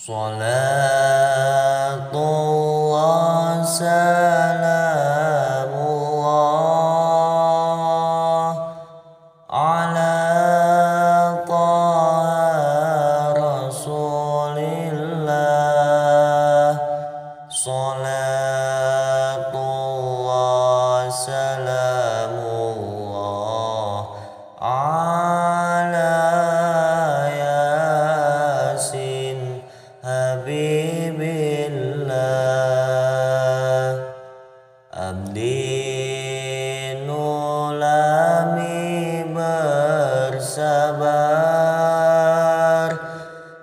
Salatullah salamullah ala taha rasulillah. Salatullah salamullah ala yasin habibillah. Abdi nulami bersabar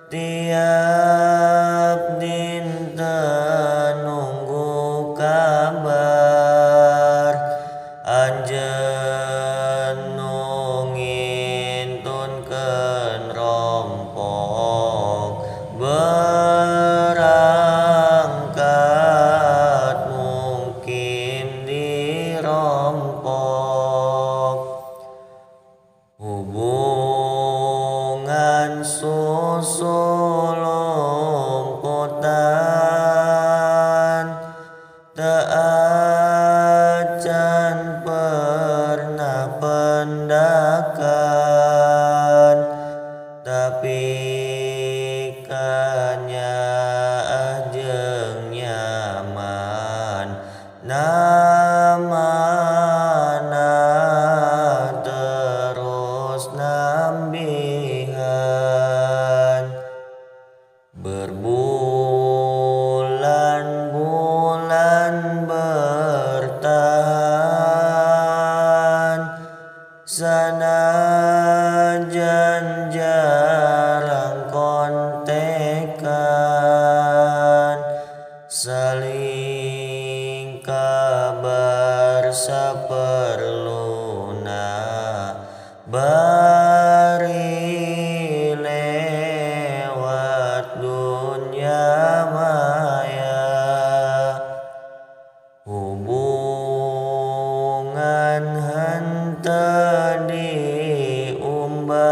tiap dinten nunggu kabar. Anjeun nu ngintunkeun rompok berangkat mungkin dirampok. Hubungan susulumputan teu acan pernah pendakan, tapi kanya jeung nyaman namana terus nambihan. Berbulan-bulan bertahan sanajan jarang kontekan. Saling kabar saperluna bari lewat dunya maya. Hubungan henteu diumbar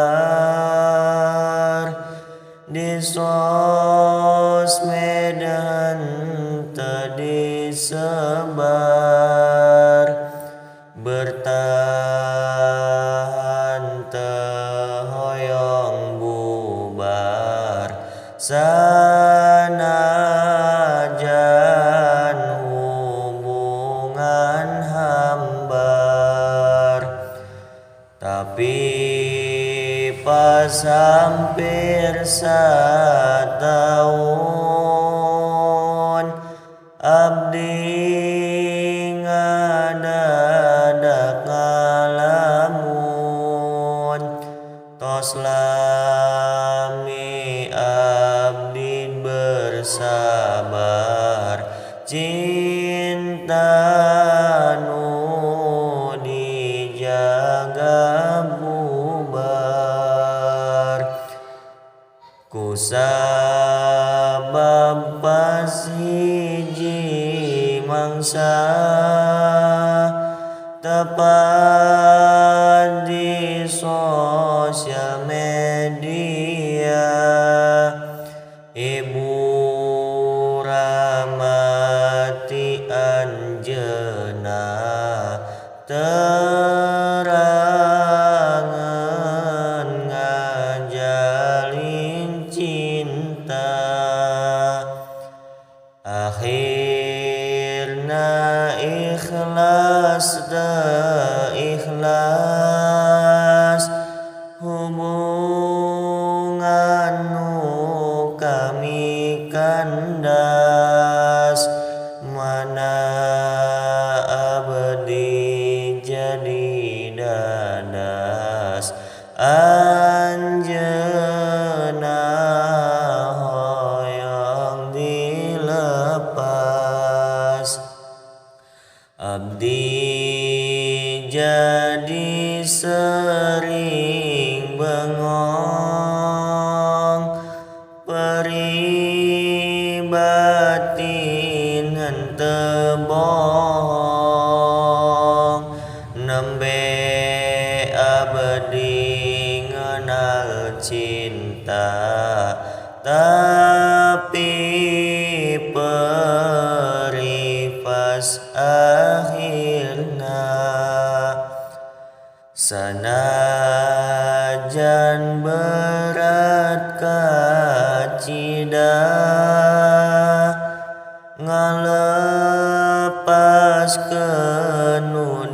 di sosmed henteu disebar. Bertahan teu hoyong bubar sanajan hubungan hambar. Tapi pas hampir satahun abdi ngadadak ngalamun. Tos lami abdi bersabar cinta nu dijaga bubar. Ku sabab pas hiji mangsa tepat di sosial media, ibu ramati anjeunna terangan ngajalin cinta. Akhirna ikhlas teu ikhlas hubungan nu kami kandas. Mana abdi jadi dadas anjeunna hoyong dilepas. Abdi jadi sering bengong peribatin henteu bohong. Nembe abdi ngeunal cinta tapi Sanajan berat kacida ngalepaskeun nu